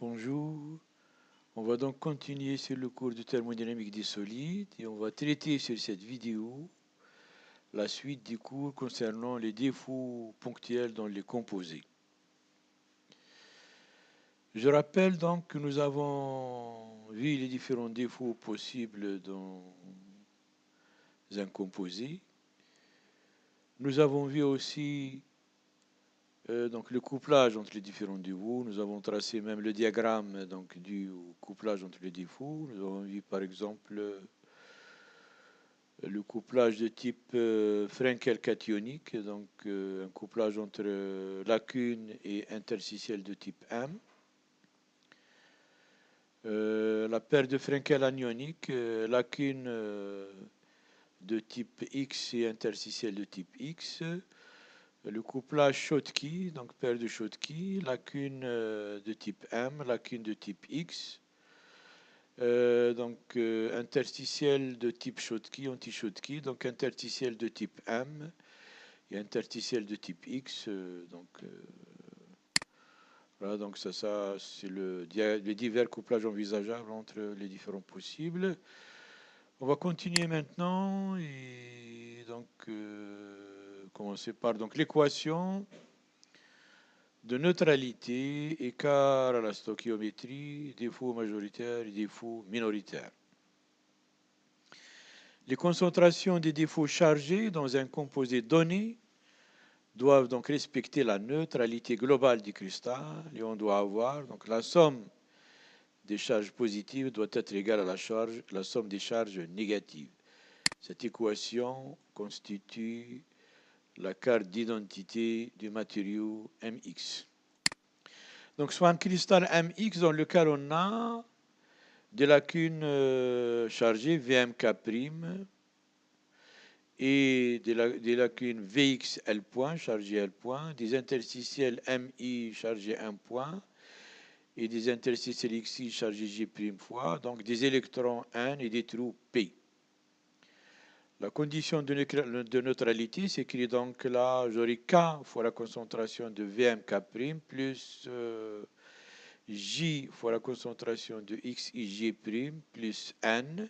Bonjour, on va donc continuer sur le cours de thermodynamique des solides et on va traiter sur cette vidéo la suite du cours concernant les défauts ponctuels dans les composés. Je rappelle donc que nous avons vu les différents défauts possibles dans un composé. Nous avons vu aussi donc le couplage entre les différents défauts. Nous avons tracé même le diagramme donc, dû au couplage entre les défauts. Nous avons vu par exemple le couplage de type Frenkel cationique, donc un couplage entre lacune et interstitiel de type M. La paire de Frenkel anionique, lacune de type X et interstitiel de type X. Le couplage Schottky, donc paire de Schottky, lacune de type M, lacune de type X. Interstitiel de type Schottky, anti-Schottky, donc interstitiel de type M et interstitiel de type X. Voilà, donc ça c'est les divers couplages envisageables entre les différents possibles. On va continuer maintenant et donc commencer par donc l'équation de neutralité, écart à la stoichiométrie, défaut majoritaire et défaut minoritaire. Les concentrations des défauts chargés dans un composé donné doivent donc respecter la neutralité globale du cristal et on doit avoir donc la somme des charges positives doit être égale à la somme des charges négatives. Cette équation constitue la carte d'identité du matériau MX. Donc soit un cristal MX dans lequel on a des lacunes chargées VMK' et des lacunes VXL point chargées L point, des interstitiels MI chargés 1 point et des interstitiels XI chargés J' fois, donc des électrons N et des trous P. La condition de neutralité s'écrit donc là, j'aurai K fois la concentration de VMK' plus J fois la concentration de XIJ' plus N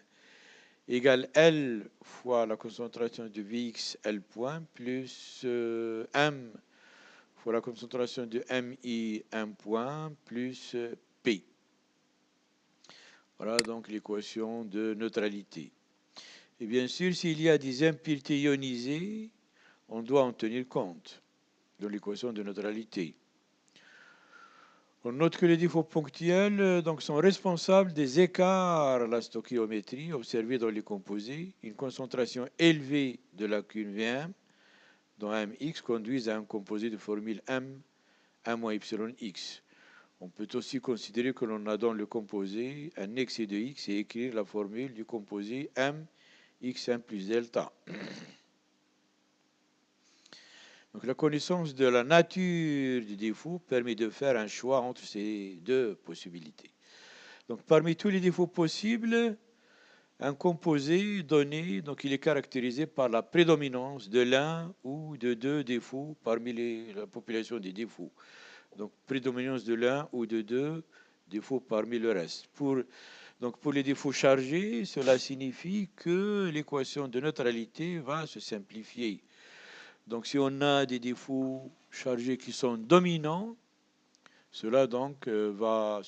égale L fois la concentration de VXL point plus M fois la concentration de MI1 point plus P. Voilà donc l'équation de neutralité. Et bien sûr, s'il y a des impuretés ionisées, on doit en tenir compte dans l'équation de neutralité. On note que les défauts ponctuels donc, sont responsables des écarts à la stoichiométrie observés dans les composés. Une concentration élevée de lacune VM dans MX conduit à un composé de formule M, 1-yx. On peut aussi considérer que l'on a dans le composé un excès de X et écrire la formule du composé M, X1 plus delta. Donc, la connaissance de la nature du défaut permet de faire un choix entre ces deux possibilités. Donc, parmi tous les défauts possibles, un composé donné, donc il est caractérisé par la prédominance de l'un ou de deux défauts parmi la population des défauts. Donc, prédominance de l'un ou de deux défauts parmi le reste. Pour les défauts chargés, cela signifie que l'équation de neutralité va se simplifier. Donc, si on a des défauts chargés qui sont dominants, cela donc va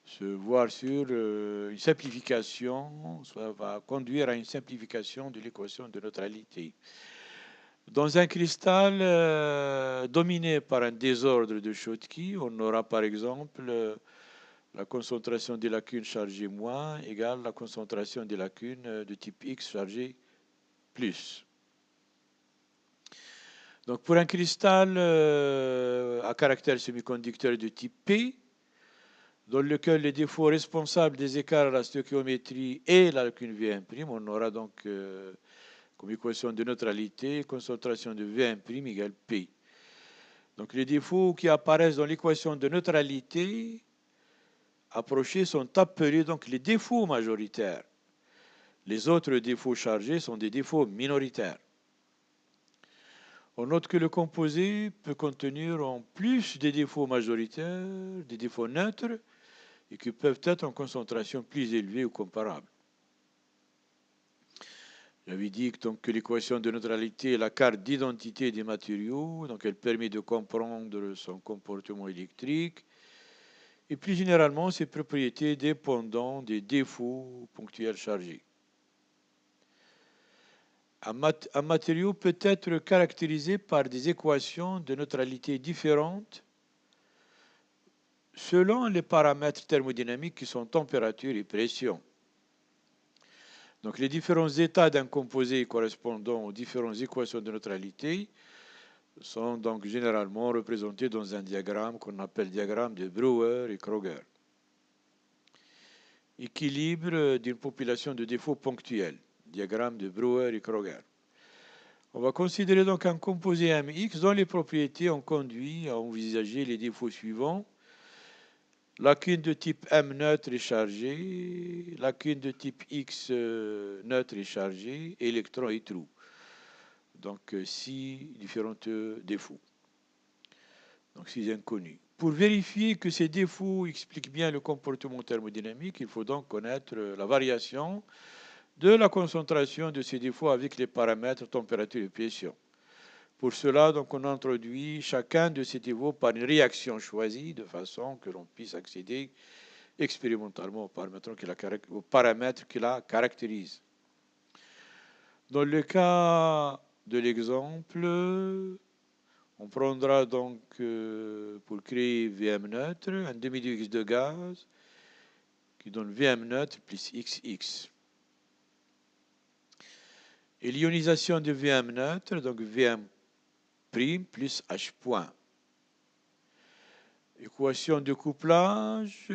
se voir sur une simplification, soit va conduire à une simplification de l'équation de neutralité. Dans un cristal dominé par un désordre de Schottky, on aura par exemple la concentration des lacunes chargées moins égale la concentration des lacunes de type X chargées plus. Donc pour un cristal à caractère semi-conducteur de type P, dans lequel les défauts responsables des écarts à la stoichiométrie et la lacune Vm', on aura donc comme équation de neutralité concentration de Vm' égale P. Donc les défauts qui apparaissent dans l'équation de neutralité approchés sont appelés donc les défauts majoritaires. Les autres défauts chargés sont des défauts minoritaires. On note que le composé peut contenir en plus des défauts majoritaires, des défauts neutres, et qui peuvent être en concentration plus élevée ou comparable. J'avais dit que l'équation de neutralité est la carte d'identité des matériaux, donc elle permet de comprendre son comportement électrique, et plus généralement ses propriétés dépendant des défauts ponctuels chargés. Un matériau peut être caractérisé par des équations de neutralité différentes selon les paramètres thermodynamiques qui sont température et pression. Donc les différents états d'un composé correspondant aux différentes équations de neutralité sont donc généralement représentés dans un diagramme qu'on appelle diagramme de Brouwer et Kroger. Équilibre d'une population de défauts ponctuels, diagramme de Brouwer et Kroger. On va considérer donc un composé MX dont les propriétés ont conduit à envisager les défauts suivants. Lacune de type M neutre est chargée, lacune de type X neutre est chargée, électron et trou. Donc 6 différents défauts. Donc 6 inconnus. Pour vérifier que ces défauts expliquent bien le comportement thermodynamique, il faut donc connaître la variation de la concentration de ces défauts avec les paramètres température et pression. Pour cela, donc, on introduit chacun de ces défauts par une réaction choisie de façon que l'on puisse accéder expérimentalement aux paramètres qui la caractérisent. Dans le cas de l'exemple, on prendra donc pour créer Vm neutre un demi-X de gaz qui donne Vm neutre plus XX. Et l'ionisation de Vm neutre, donc Vm prime plus H point. Équation de couplage,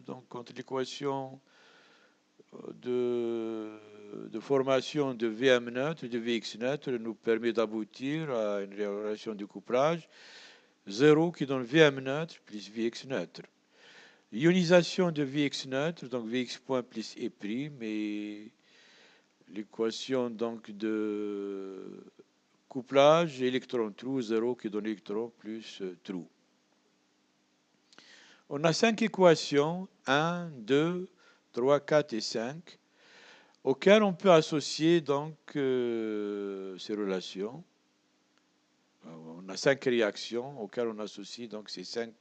donc entre l'équation de formation de Vm neutre et de Vx neutre nous permet d'aboutir à une relation de couplage 0 qui donne Vm neutre plus Vx neutre. L'ionisation de Vx neutre, donc Vx point plus E prime, et l'équation donc de couplage électron-trou 0 qui donne électron plus trou. On a 5 équations, 1, 2, 3, 4 et 5, auxquelles on peut associer donc ces relations. On a 5 réactions auxquelles on associe donc ces 5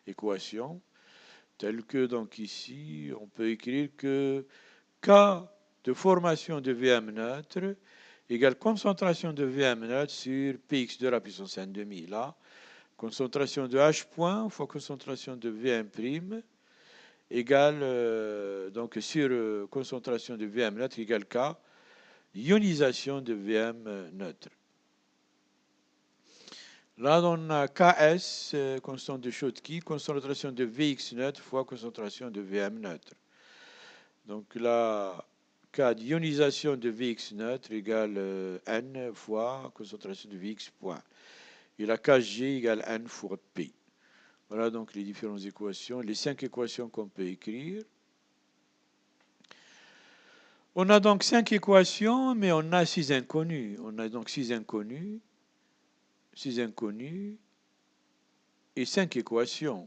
équations, telles que donc ici, on peut écrire que K de formation de Vm neutre égale concentration de Vm neutre sur Px de la puissance n demi. Là, concentration de H point fois concentration de Vm' égale donc sur concentration de Vm neutre égale K, ionisation de Vm neutre. Là, on a Ks, constante de Schottky, concentration de Vx neutre fois concentration de Vm neutre. Donc là, K d'ionisation de Vx neutre égale N fois concentration de Vx point. Et la Kg égale N fois P. Voilà donc les différentes équations, les 5 équations qu'on peut écrire. On a donc 5 équations, mais on a 6 inconnus. On a donc 6 inconnus et 5 équations.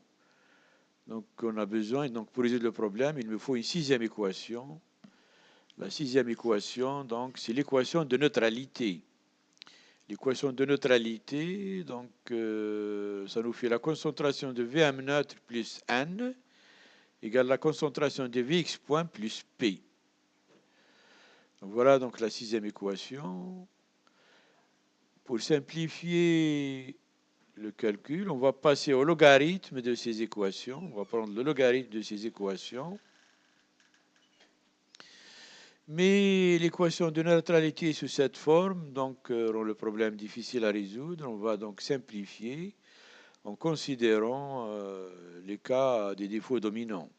Donc on a besoin, donc pour résoudre le problème, il me faut une 6e équation. La 6e équation, donc, c'est l'équation de neutralité. L'équation de neutralité, donc, ça nous fait la concentration de Vm neutre plus N égale la concentration de Vx point plus P. Donc, voilà donc la 6e équation. Pour simplifier le calcul, on va passer au logarithme de ces équations. On va prendre le logarithme de ces équations. Mais l'équation de neutralité sous cette forme donc, rend le problème difficile à résoudre. On va donc simplifier en considérant les cas des défauts dominants.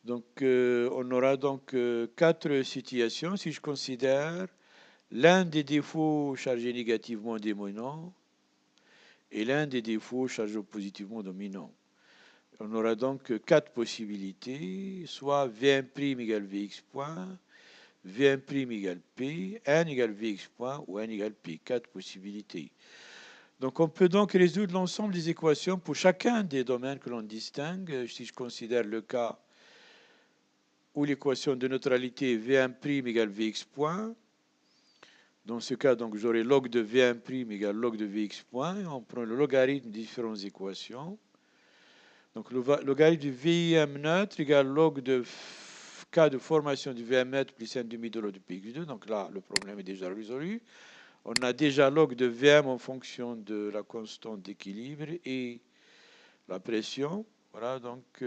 Donc, on aura donc 4 situations. Si je considère l'un des défauts chargés négativement dominant et l'un des défauts chargés positivement dominant. On aura donc 4 possibilités, soit Vm' égale Vx point, Vm' égale P, N égale Vx point ou N égale P. 4 possibilités. Donc on peut donc résoudre l'ensemble des équations pour chacun des domaines que l'on distingue. Si je considère le cas où l'équation de neutralité est Vm' égale Vx point, dans ce cas, donc j'aurai log de Vm' égale log de Vx point. On prend le logarithme des différentes équations. Donc le logarithme du Vm neutre égale log de cas de formation du Vm neutre plus 1 demi de log de Px2. Donc là, le problème est déjà résolu. On a déjà log de Vm en fonction de la constante d'équilibre et la pression. Voilà, donc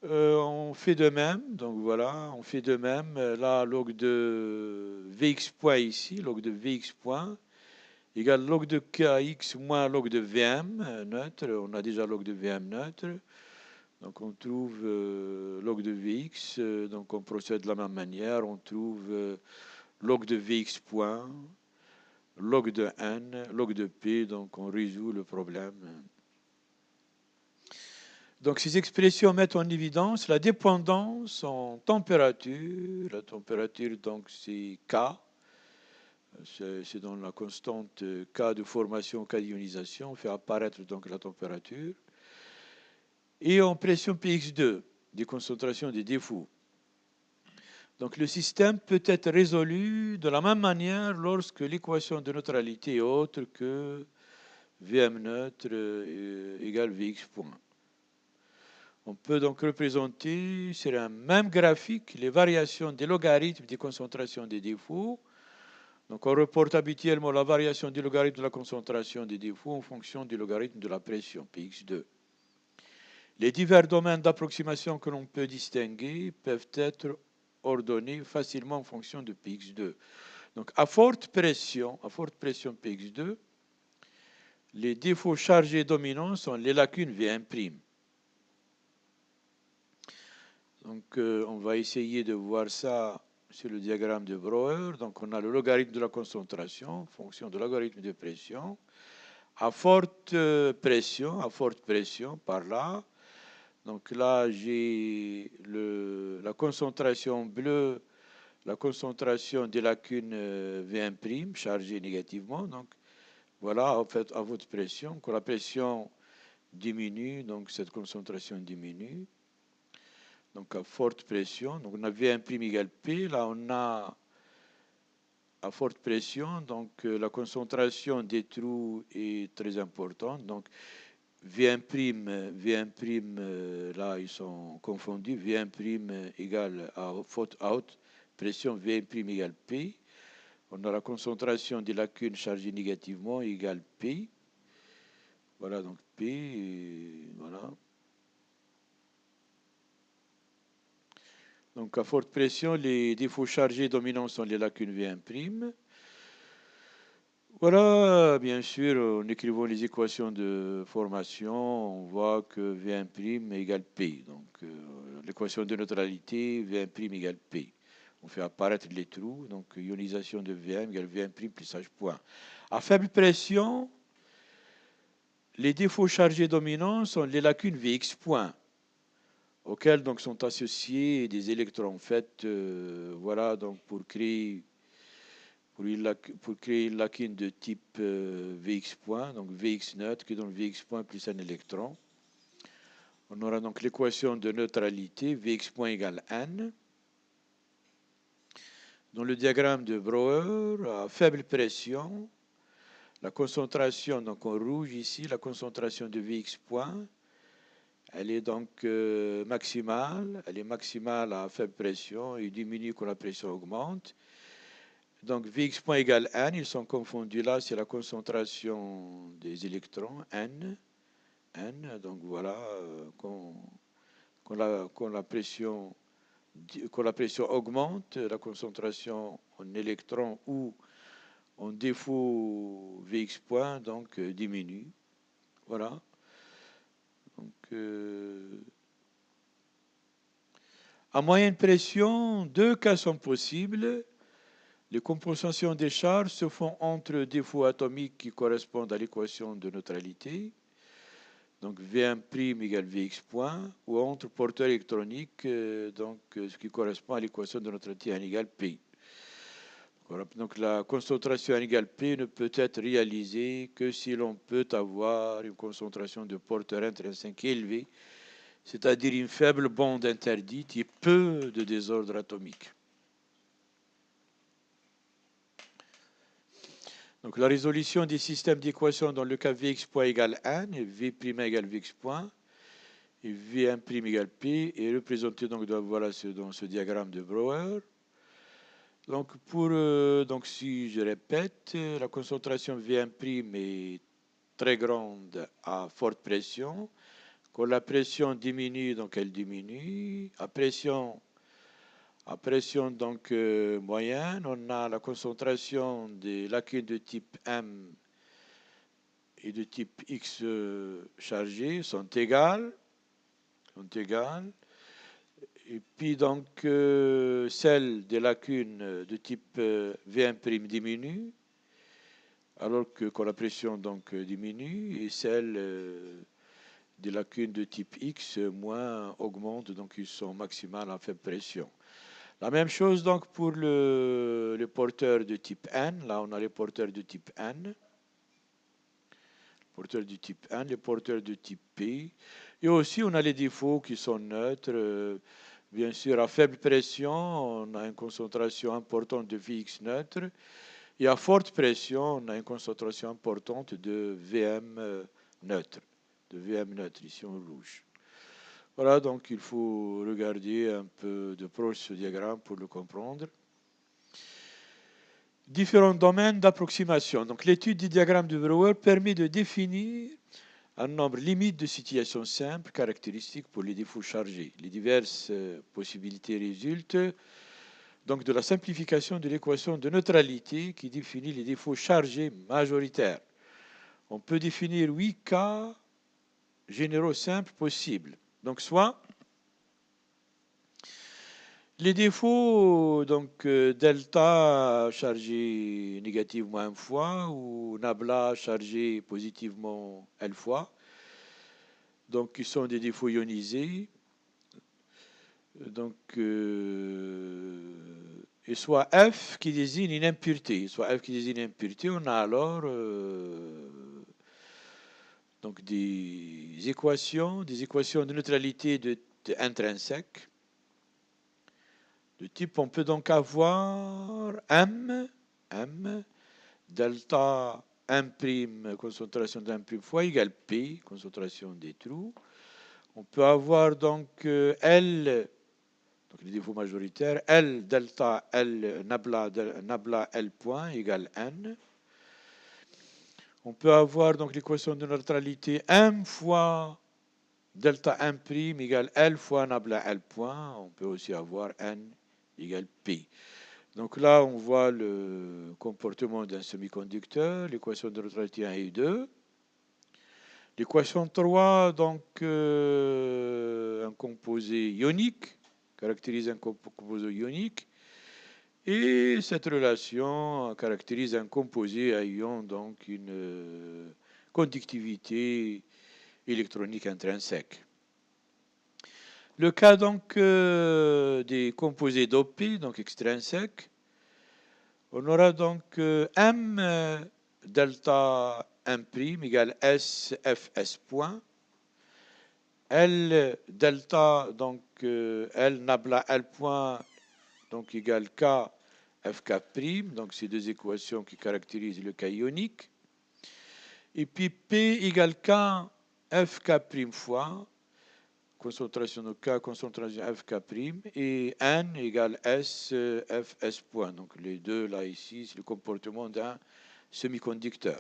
on fait de même. Donc voilà, on fait de même. Là, log de Vx point ici, log de Vx point égale log de Kx moins log de Vm neutre. On a déjà log de Vm neutre. Donc on trouve log de Vx. Donc on procède de la même manière. On trouve log de Vx point, log de N, log de P. Donc on résout le problème. Donc ces expressions mettent en évidence la dépendance en température. La température, donc c'est K. C'est dans la constante K de formation, K d'ionisation. On fait apparaître donc la température. Et en pression Px2, des concentrations des défauts. Donc le système peut être résolu de la même manière lorsque l'équation de neutralité est autre que Vm neutre égale Vx point. On peut donc représenter sur un même graphique les variations des logarithmes des concentrations des défauts. Donc on reporte habituellement la variation du logarithme de la concentration des défauts en fonction du logarithme de la pression, Px2. Les divers domaines d'approximation que l'on peut distinguer peuvent être ordonnés facilement en fonction de Px2. Donc à forte pression Px2, les défauts chargés dominants sont les lacunes Vm'. Donc on va essayer de voir ça sur le diagramme de Brouwer. Donc on a le logarithme de la concentration en fonction de logarithme de pression. À forte pression par là. Donc là j'ai la concentration bleue, la concentration des lacunes Vm' chargées négativement. Donc voilà, en fait, à votre pression, quand la pression diminue, donc cette concentration diminue. Donc à forte pression, donc on a Vm' égale P, là on a à forte pression, donc la concentration des trous est très importante, donc Vm', là ils sont confondus, Vm' égale à haute pression, Vm' égale P, on a la concentration des lacunes chargées négativement égale P, voilà donc P, voilà. Donc à forte pression, les défauts chargés dominants sont les lacunes Vm'. Voilà, bien sûr, en écrivant les équations de formation, on voit que Vm' égale P. Donc l'équation de neutralité, Vm' égale P. On fait apparaître les trous, donc ionisation de Vm égale Vm' plus H point. À faible pression, les défauts chargés dominants sont les lacunes Vx point, auxquels donc sont associés des électrons. En fait, voilà, donc pour créer une lacune de type Vx point, donc Vx neutre qui donne Vx point plus un électron. On aura donc l'équation de neutralité, Vx point égale N. Dans le diagramme de Brouwer, à faible pression, la concentration, donc en rouge ici, la concentration de Vx point, elle est donc maximale, elle est maximale à faible pression et diminue quand la pression augmente. Donc Vx point égale N, ils sont confondus là, c'est la concentration des électrons, N. Donc voilà, quand la pression augmente, la concentration en électrons ou en défaut Vx point, donc diminue. Voilà. Donc, à moyenne pression, deux cas sont possibles. Les compensations des charges se font entre défauts atomiques qui correspondent à l'équation de neutralité. donc Vm' égale Vx point, ou entre porteurs électroniques, ce qui correspond à l'équation de notre T n égale P. Voilà. Donc la concentration n égale P ne peut être réalisée que si l'on peut avoir une concentration de porteurs intrinsèques élevée, c'est-à-dire une faible bande interdite et peu de désordre atomique. Donc la résolution des systèmes d'équations dans le cas Vx point égale n et V' égale Vx point et Vm' égale P est représentée donc voilà dans ce diagramme de Brouwer. Donc donc si je répète, la concentration Vm' est très grande à forte pression. Quand la pression diminue, donc elle diminue. À pression donc moyenne, on a la concentration des lacunes de type M et de type X chargées sont égales. Et puis donc celle des lacunes de type Vm' diminue, alors que quand la pression donc diminue, et celle des lacunes de type X moins augmente, donc ils sont maximales à faible pression. La même chose donc pour les porteurs de type N. Là, on a les porteurs de type N. Les porteurs de type P. Et aussi, on a les défauts qui sont neutres. Bien sûr, à faible pression, on a une concentration importante de Vx neutre. Et à forte pression, on a une concentration importante de Vm neutre. Ici en rouge. Voilà, donc il faut regarder un peu de proche ce diagramme pour le comprendre. Différents domaines d'approximation. Donc l'étude du diagramme de Brouwer permet de définir un nombre limite de situations simples caractéristiques pour les défauts chargés. Les diverses possibilités résultent donc de la simplification de l'équation de neutralité qui définit les défauts chargés majoritaires. On peut définir 8 cas généraux simples possibles. Donc soit les défauts, donc delta chargé négativement n fois ou nabla chargé positivement L fois, donc qui sont des défauts ionisés. Donc, et soit F qui désigne une impureté. On a alors donc des équations de neutralité de intrinsèques. De type, on peut donc avoir M, delta 1', concentration d'un prime fois, égale P, concentration des trous. On peut avoir donc L, donc les défauts majoritaires, L delta L nabla L point égale N. On peut avoir donc l'équation de neutralité M fois delta 1' égale L fois nabla L point. On peut aussi avoir N égale P. Donc là, on voit le comportement d'un semi-conducteur, l'équation de neutralité 1 et 2. L'équation 3, donc un composé ionique, caractérise un composé ionique. Et cette relation caractérise un composé à ion, donc une conductivité électronique intrinsèque. Le cas donc des composés dopés, donc extrinsèques, on aura donc M delta 1' égale S Fs point, L delta donc L nabla L point donc égale K Fk', donc ces deux équations qui caractérisent le cas ionique, et puis P égale K Fk' fois concentration de K, concentration Fk', et N égale S, Fs point. Donc les deux là ici, c'est le comportement d'un semi-conducteur.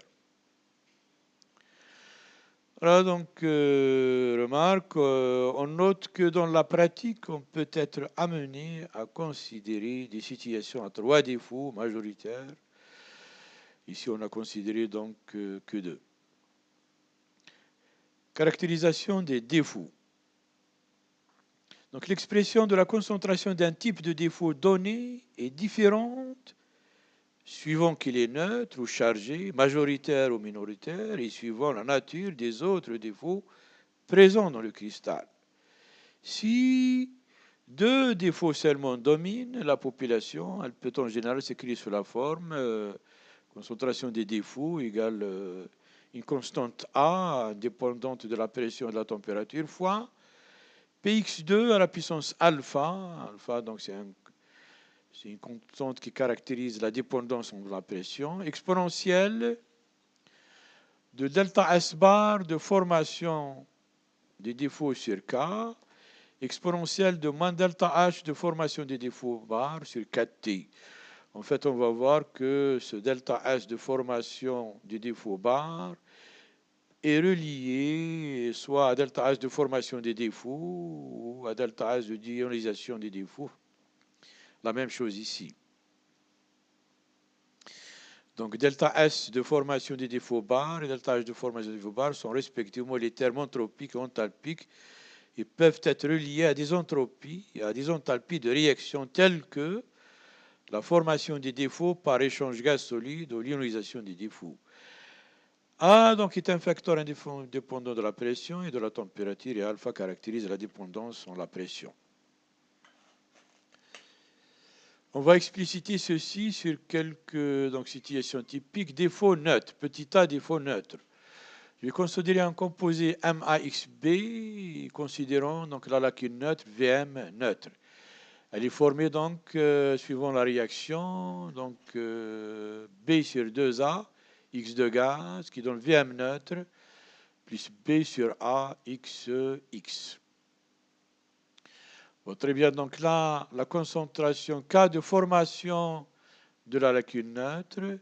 Voilà donc remarque, on note que dans la pratique, on peut être amené à considérer des situations à 3 défauts majoritaires. Ici, on a considéré donc que 2. Caractérisation des défauts. Donc l'expression de la concentration d'un type de défaut donné est différente suivant qu'il est neutre ou chargé, majoritaire ou minoritaire, et suivant la nature des autres défauts présents dans le cristal. Si deux défauts seulement dominent la population, elle peut en général s'écrire sous la forme concentration des défauts égale une constante A indépendante de la pression et de la température fois Px2 à la puissance alpha. Alpha, donc c'est une constante qui caractérise la dépendance de la pression, exponentielle de delta S bar de formation des défauts sur K, exponentielle de moins delta H de formation des défauts bar sur 4T. En fait, on va voir que ce delta S de formation des défauts bar est relié soit à delta S de formation des défauts ou à delta S de d'ionisation des défauts. La même chose ici. Donc delta S de formation des défauts bar et delta H de formation des défauts bar sont respectivement les termes entropiques et enthalpiques et peuvent être reliés à des entropies et à des enthalpies de réaction telles que la formation des défauts par échange gaz-solide ou l'ionisation des défauts. A donc est un facteur indépendant de la pression et de la température et alpha caractérise la dépendance en la pression. On va expliciter ceci sur quelques situations typiques. Défaut neutre, petit a défaut neutre. Je vais considérer un composé MAXB, considérons donc la lacune neutre VM neutre. Elle est formée donc suivant la réaction, donc B sur 2A, X de gaz, qui donne VM neutre, plus B sur A, X. Bon, très bien, donc là, la concentration K de formation de la lacune neutre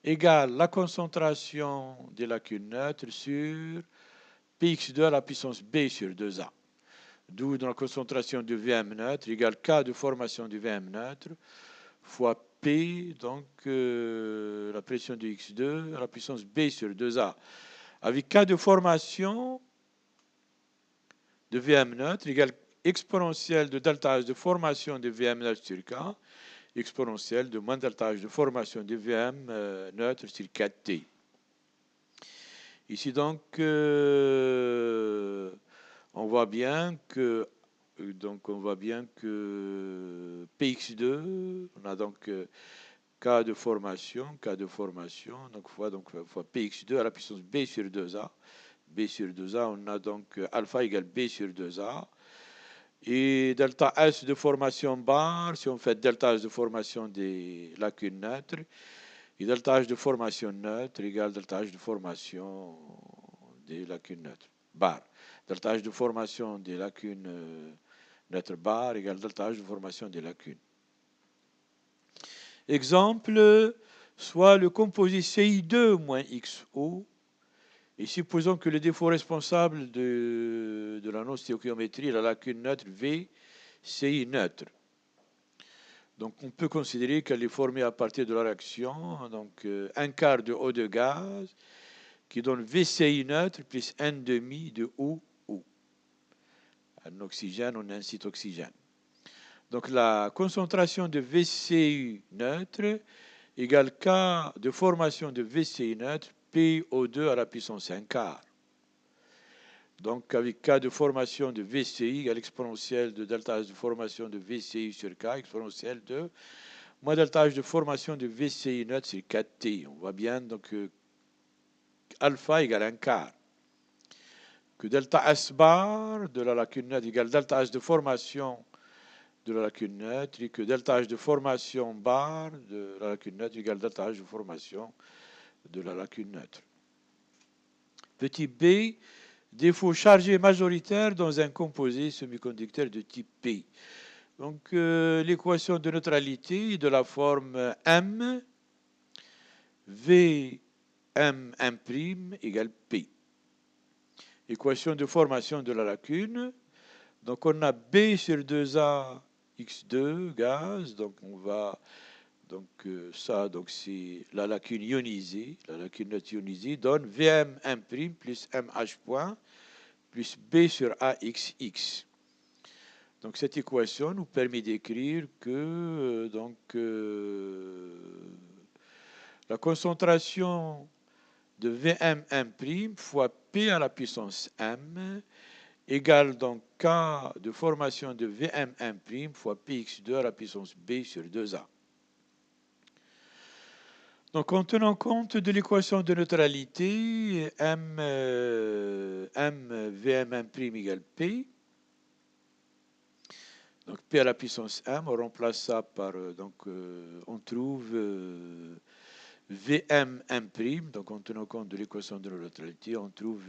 égale la concentration des lacunes neutres sur Px2 à la puissance B sur 2A. D'où dans la concentration du VM neutre égale K de formation du VM neutre fois P, donc la pression de X2 à la puissance B sur 2A. Avec K de formation de VM neutre égale exponentielle de delta H de formation de VM neutre sur K, exponentielle de moins delta H de formation de VM neutre sur 4T. Ici donc, on voit bien que Px2, on a donc K de formation, donc fois Px2 à la puissance B sur 2A. B sur 2A, on a donc alpha égale B sur 2A. Et delta S de formation bar, si on fait delta S de formation des lacunes neutres, et delta H de formation neutre égale delta H de formation des lacunes neutres bar. Delta H de formation des lacunes neutres bar égale delta H de formation des lacunes. Exemple, soit le composé CI2 moins XO, et supposons que le défaut responsable de la non-stéréométrie est la lacune neutre V, CI neutre. Donc on peut considérer qu'elle est formée à partir de la réaction, donc un quart de eau de gaz, qui donne VCI neutre plus N demi de OO. Un oxygène, on incite oxygène. Donc la concentration de VCI neutre égale K de formation de VCI neutre PO2 à la puissance 1 quart. Donc avec K de formation de VCI égale exponentielle de delta H de formation de VCI sur K, exponentielle de moins delta H de formation de VCI neutre sur 4T. On voit bien donc alpha égale 1 quart. Que delta S bar de la lacune neutre égale delta H de formation de la lacune neutre et que delta H de formation bar de la lacune neutre égale delta H de formation de la lacune neutre. Petit b, défaut chargé majoritaire dans un composé semi-conducteur de type P. Donc l'équation de neutralité est de la forme M, V, M, 1' égale P. Équation de formation de la lacune. Donc on a B sur 2A X2 gaz, donc on va donc c'est la lacune ionisée, la lacune neutre ionisée donne VM 1' plus MH point plus B sur AXX. Donc cette équation nous permet d'écrire que la concentration de Vm1' fois P à la puissance M égale donc K de formation de Vm1' fois Px2 à la puissance B sur 2A. Donc en tenant compte de l'équation de neutralité, M Vm1' égale P, donc P à la puissance M, on remplace ça par, on trouve Vm1', donc en tenant compte de l'équation de neutralité, on trouve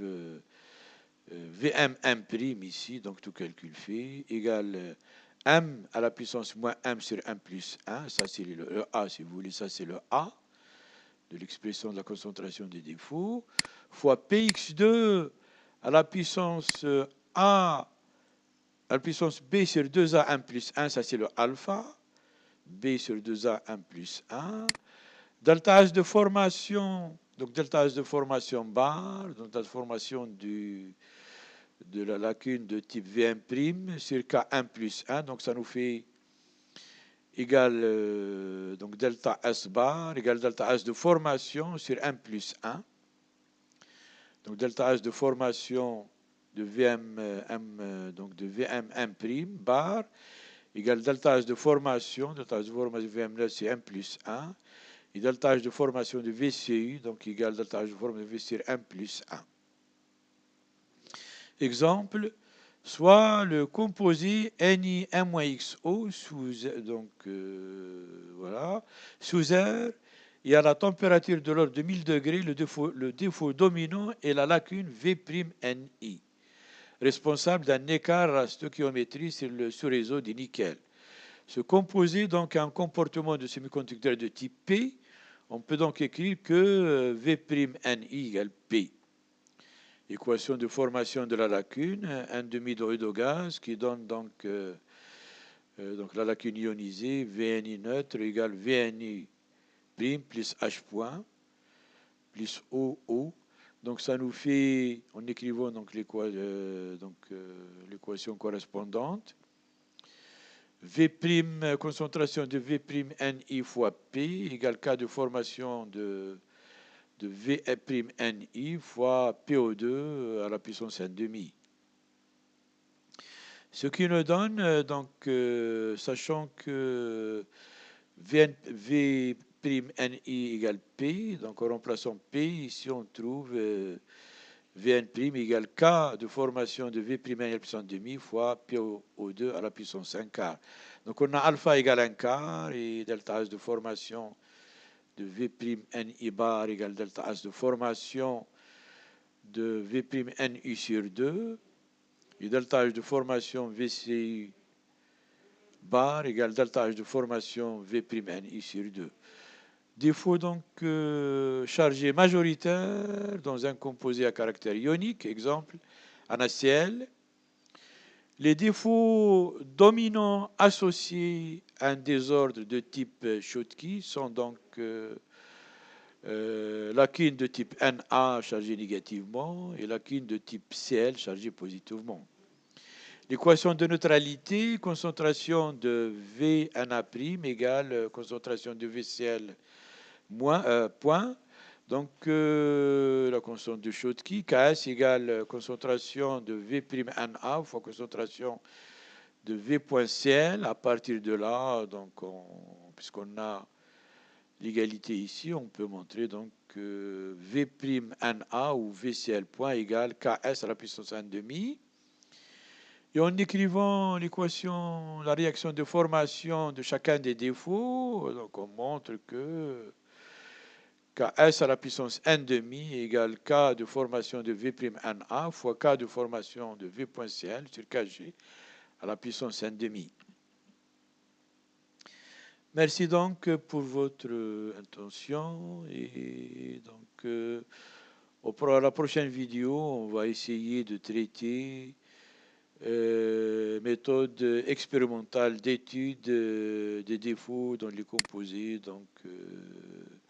Vm1' ici, donc tout calcul fait, égale M à la puissance moins M sur M plus 1, ça c'est le A si vous voulez, ça c'est le A de l'expression de la concentration des défauts, fois Px2 à la puissance A à la puissance B sur 2A 1 plus 1, ça c'est le alpha, B sur 2A 1 plus 1, delta H de formation, donc delta H de formation bar, donc delta de formation de la lacune de type Vm' sur K1 plus 1, donc ça nous fait égal donc delta S bar égale delta H de formation sur 1 plus 1. Donc delta H de formation de donc de Vm1' bar égale delta H de formation, Vm c'est 1 plus 1, et delta H de formation de VCU, donc égale delta H de formation de V sur 1 plus 1. Exemple, soit le composé NiM-XO sous, voilà, sous air et à la température de l'ordre de 1000 degrés, le défaut dominant est la lacune V'Ni, responsable d'un écart à stoichiométrie sur le sous-réseau du nickel. Ce composé donc a un comportement de semi-conducteur de type P. On peut donc écrire que V'Ni égale P. Équation de formation de la lacune, un demi-de de gaz qui donne donc la lacune ionisée, Vni neutre égale Vni prime plus H point plus OO. Donc ça nous fait, en écrivant donc l'équation correspondante, V', concentration de V'Ni fois P égale K de formation de V'Ni fois PO2 à la puissance 1,5. Ce qui nous donne, sachant que V'Ni égale P, donc en remplaçant P, ici on trouve V'n' égale K de formation de V'Ni à la puissance 1,5 fois PO2 à la puissance 1 quart. Donc on a alpha égale 1 quart et delta H de formation de V'Ni bar égale delta H de formation de V'Ni sur 2 et delta H de formation VCI bar égale delta H de formation V'Ni sur 2. Défaut donc chargé majoritaire dans un composé à caractère ionique, exemple NaCl. Les défauts dominants associés à un désordre de type Schottky sont donc lacune de type Na chargée négativement et lacune de type Cl chargée positivement. L'équation de neutralité, concentration de Vna' égale concentration de Vcl point. Donc la constante de Schottky, Ks égale concentration de V'Na fois concentration de V.Cl. À partir de là, donc puisqu'on a l'égalité ici, on peut montrer donc que V'Na ou Vcl point égale Ks à la puissance 1,5. Et en écrivant l'équation, la réaction de formation de chacun des défauts, donc on montre que Ks à la puissance 1,5 égale K de formation de V'Na fois K de formation de V.Cl sur Kg à la puissance 1,5. Merci donc pour votre attention et donc à la prochaine vidéo, on va essayer de traiter méthode expérimentale d'étude des défauts dans les composés.